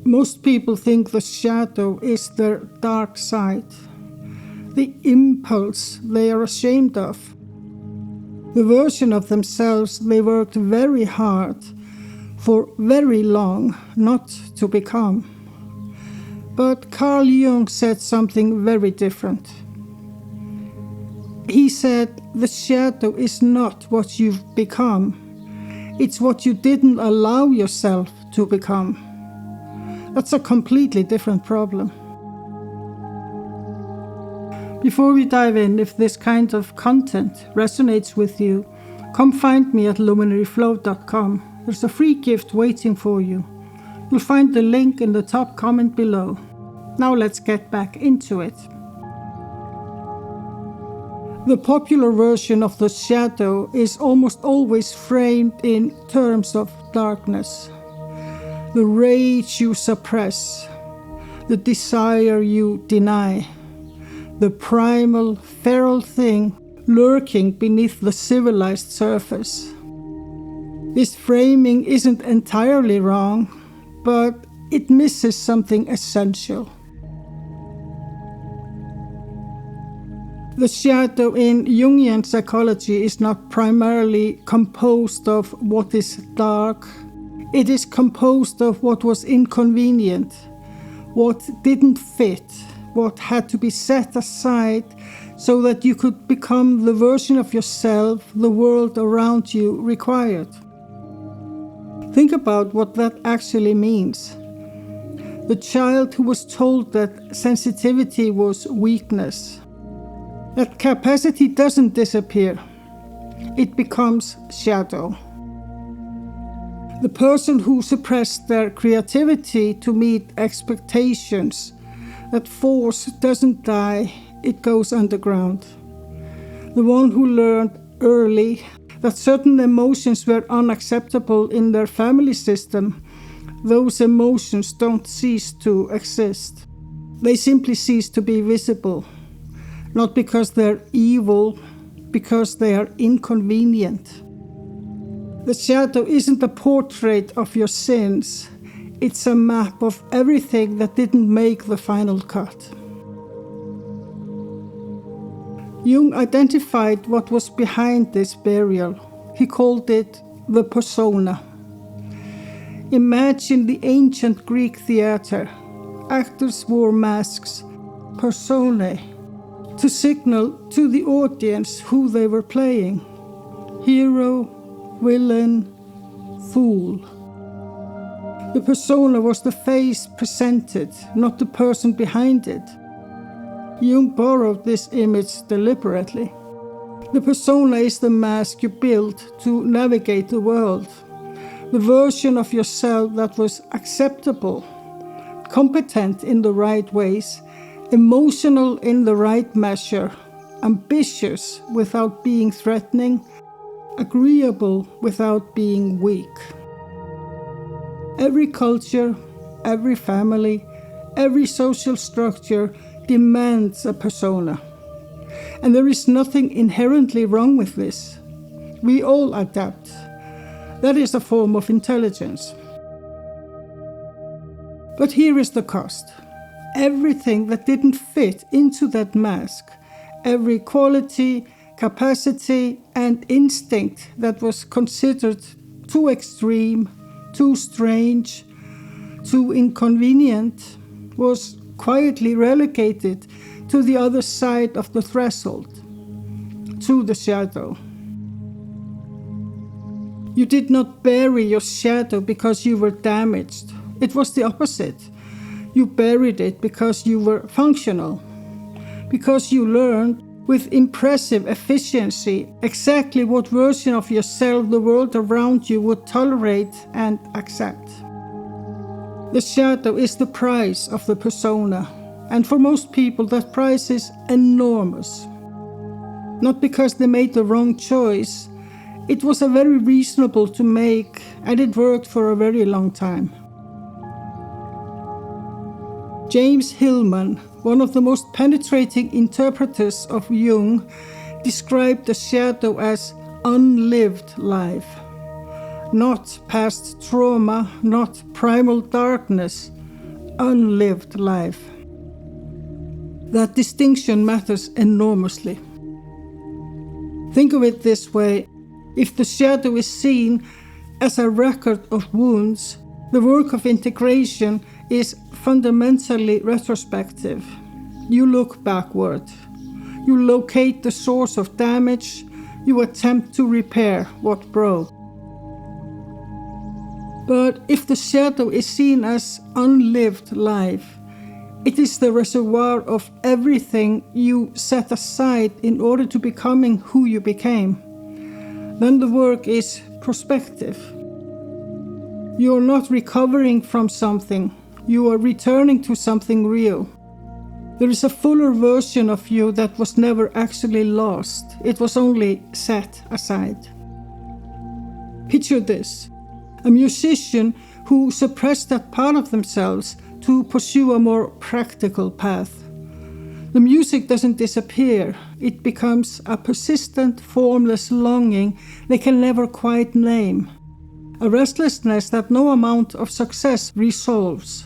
Most people think the shadow is their dark side, the impulse they are ashamed of, the version of themselves they worked very hard for very long not to become. But Carl Jung said something very different. He said the shadow is not what you've become, it's what you didn't allow yourself to become. That's a completely different problem. Before we dive in, if this kind of content resonates with you, come find me at luminaryflow.com. There's a free gift waiting for you. You'll find the link in the top comment below. Now let's get back into it. The popular version of the shadow is almost always framed in terms of darkness. The rage you suppress, the desire you deny, the primal, feral thing lurking beneath the civilized surface. This framing isn't entirely wrong, but it misses something essential. The shadow in Jungian psychology is not primarily composed of what is dark. It is composed of what was inconvenient, what didn't fit, what had to be set aside so that you could become the version of yourself the world around you required. Think about what that actually means. The child who was told that sensitivity was weakness. That capacity doesn't disappear. It becomes shadow. The person who suppressed their creativity to meet expectations, that force doesn't die, it goes underground. The one who learned early that certain emotions were unacceptable in their family system, those emotions don't cease to exist. They simply cease to be visible. Not because they're evil, because they are inconvenient. The shadow isn't a portrait of your sins, it's a map of everything that didn't make the final cut. Jung identified what was behind this burial. He called it the persona. Imagine the ancient Greek theater. Actors wore masks, personae, to signal to the audience who they were playing. Hero, villain, fool. The persona was the face presented, not the person behind it. Jung borrowed this image deliberately. The persona is the mask you build to navigate the world. The version of yourself that was acceptable, competent in the right ways, emotional in the right measure, ambitious without being threatening, agreeable without being weak. Every culture, every family, every social structure demands a persona. And there is nothing inherently wrong with this. We all adapt. That is a form of intelligence. But here is the cost. Everything that didn't fit into that mask, every quality, capacity, and instinct that was considered too extreme, too strange, too inconvenient, was quietly relegated to the other side of the threshold, to the shadow. You did not bury your shadow because you were damaged. It was the opposite. You buried it because you were functional, because you learned with impressive efficiency exactly what version of yourself the world around you would tolerate and accept. The shadow is the price of the persona, and for most people that price is enormous. Not because they made the wrong choice, it was a very reasonable to make, and it worked for a very long time. James Hillman, one of the most penetrating interpreters of Jung, described the shadow as unlived life. Not past trauma, not primal darkness, unlived life. That distinction matters enormously. Think of it this way: if the shadow is seen as a record of wounds, the work of integration is fundamentally retrospective. You look backward. You locate the source of damage. You attempt to repair what broke. But if the shadow is seen as unlived life, it is the reservoir of everything you set aside in order to becoming who you became. Then the work is prospective. You are not recovering from something. You are returning to something real. There is a fuller version of you that was never actually lost. It was only set aside. Picture this: a musician who suppressed that part of themselves to pursue a more practical path. The music doesn't disappear. It becomes a persistent, formless longing they can never quite name. A restlessness that no amount of success resolves.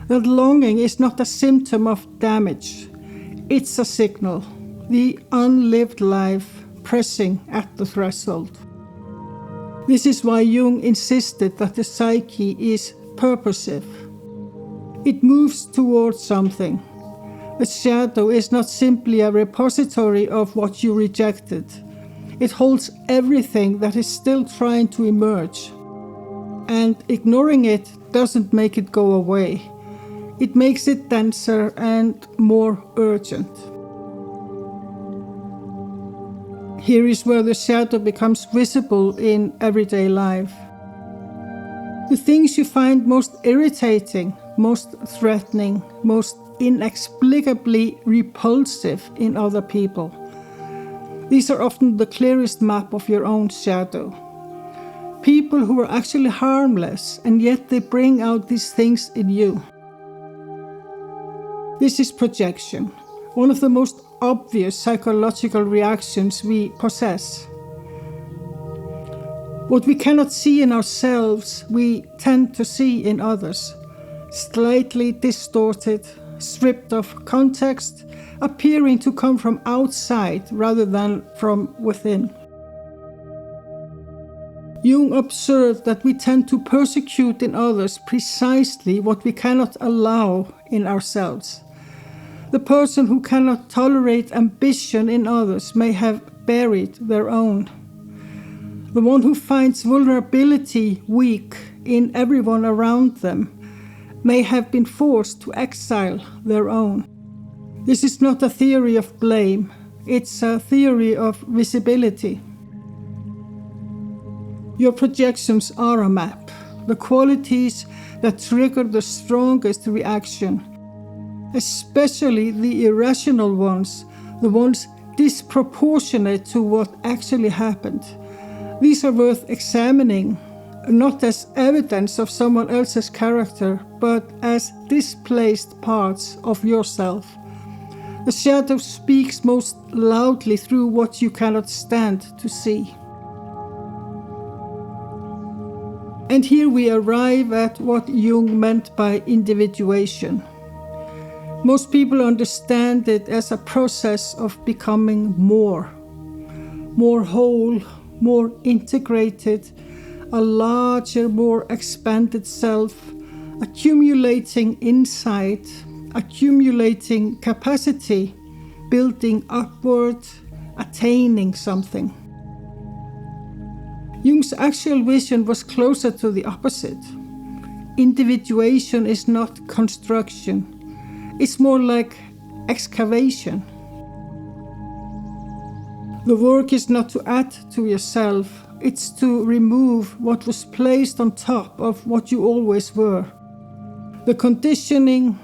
That longing is not a symptom of damage. It's a signal. The unlived life pressing at the threshold. This is why Jung insisted that the psyche is purposive. It moves towards something. The shadow is not simply a repository of what you rejected. It holds everything that is still trying to emerge. And ignoring it doesn't make it go away. It makes it denser and more urgent. Here is where the shadow becomes visible in everyday life. The things you find most irritating, most threatening, most inexplicably repulsive in other people. These are often the clearest map of your own shadow. People who are actually harmless, and yet they bring out these things in you. This is projection, one of the most obvious psychological reactions we possess. What we cannot see in ourselves, we tend to see in others, slightly distorted, stripped of context, appearing to come from outside rather than from within. Jung observed that we tend to persecute in others precisely what we cannot allow in ourselves. The person who cannot tolerate ambition in others may have buried their own. The one who finds vulnerability weak in everyone around them may have been forced to exile their own. This is not a theory of blame, it's a theory of visibility. Your projections are a map, the qualities that trigger the strongest reaction, especially the irrational ones, the ones disproportionate to what actually happened. These are worth examining, not as evidence of someone else's character, but as displaced parts of yourself. The shadow speaks most loudly through what you cannot stand to see. And here we arrive at what Jung meant by individuation. Most people understand it as a process of becoming more whole, more integrated, a larger, more expanded self, accumulating insight, accumulating capacity, building upward, attaining something. Jung's actual vision was closer to the opposite. Individuation is not construction. It's more like excavation. The work is not to add to yourself, it's to remove what was placed on top of what you always were. The conditioning,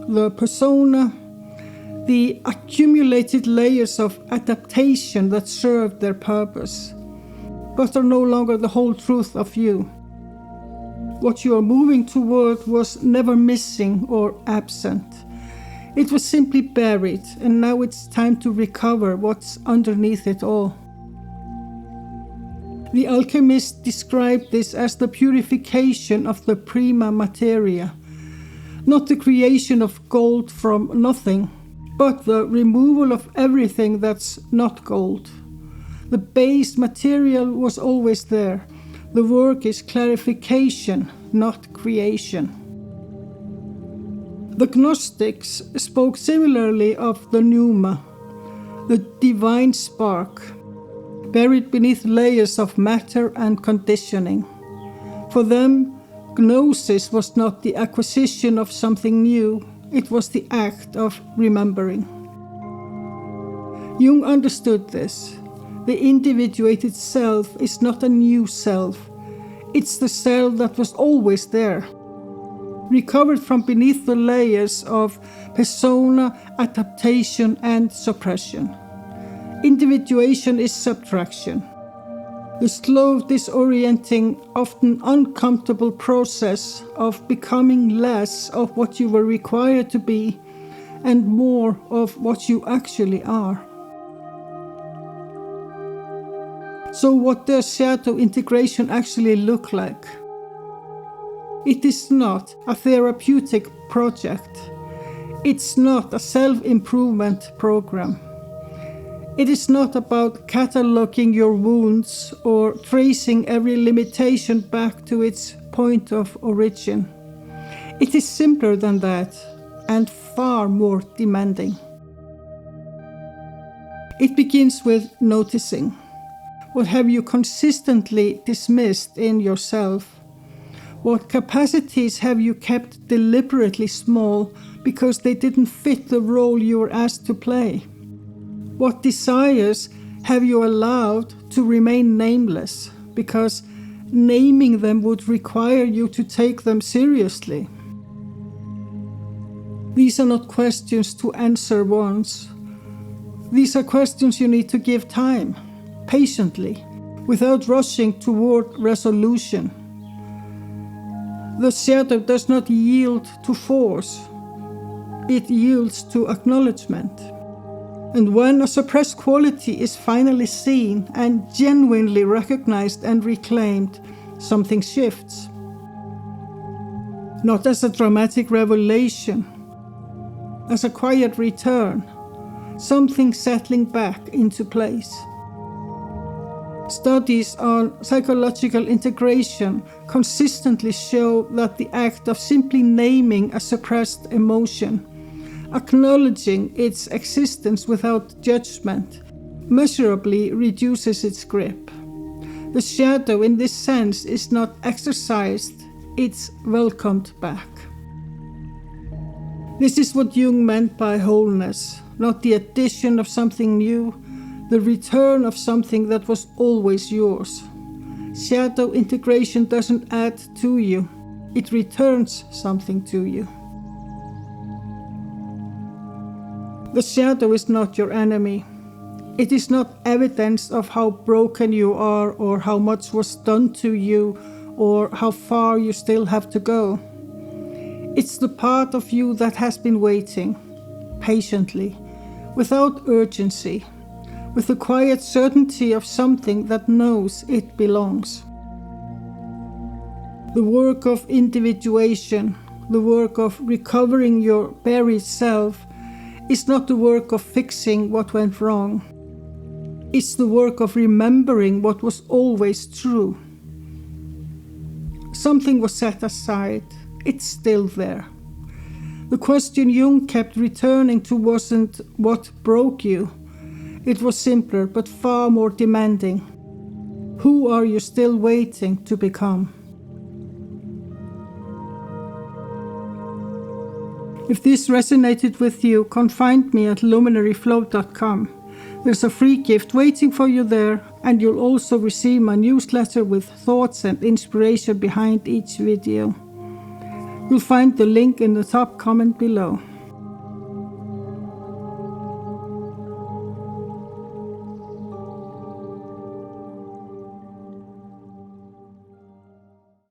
the persona, the accumulated layers of adaptation that served their purpose, but are no longer the whole truth of you. What you are moving toward was never missing or absent. It was simply buried, and now it's time to recover what's underneath it all. The alchemist described this as the purification of the prima materia, Not the creation of gold from nothing, but the removal of everything that's not gold. The base material was always there. The work is clarification, not creation. The Gnostics spoke similarly of the pneuma, the divine spark, buried beneath layers of matter and conditioning. For them, gnosis was not the acquisition of something new, it was the act of remembering. Jung understood this. The individuated self is not a new self. It's the self that was always there, recovered from beneath the layers of persona, adaptation, and suppression. Individuation is subtraction. The slow, disorienting, often uncomfortable process of becoming less of what you were required to be and more of what you actually are. So what does shadow integration actually look like? It is not a therapeutic project. It's not a self-improvement program. It is not about cataloging your wounds or tracing every limitation back to its point of origin. It is simpler than that and far more demanding. It begins with noticing. What have you consistently dismissed in yourself? What capacities have you kept deliberately small because they didn't fit the role you were asked to play? What desires have you allowed to remain nameless because naming them would require you to take them seriously? These are not questions to answer once. These are questions you need to give time, patiently, without rushing toward resolution. The shadow does not yield to force. It yields to acknowledgement. And when a suppressed quality is finally seen and genuinely recognized and reclaimed, something shifts. Not as a dramatic revelation, as a quiet return, something settling back into place. Studies on psychological integration consistently show that the act of simply naming a suppressed emotion, acknowledging its existence without judgment, measurably reduces its grip. The shadow in this sense is not exercised, it's welcomed back. This is what Jung meant by wholeness, not the addition of something new, the return of something that was always yours. Shadow integration doesn't add to you, it returns something to you. The shadow is not your enemy. It is not evidence of how broken you are or how much was done to you or how far you still have to go. It's the part of you that has been waiting, patiently, without urgency, with the quiet certainty of something that knows it belongs. The work of individuation, the work of recovering your buried self, is not the work of fixing what went wrong. It's the work of remembering what was always true. Something was set aside. It's still there. The question Jung kept returning to wasn't what broke you. It was simpler but far more demanding. Who are you still waiting to become? If this resonated with you, come find me at luminaryflow.com. There's a free gift waiting for you there, and you'll also receive my newsletter with thoughts and inspiration behind each video. You'll find the link in the top comment below.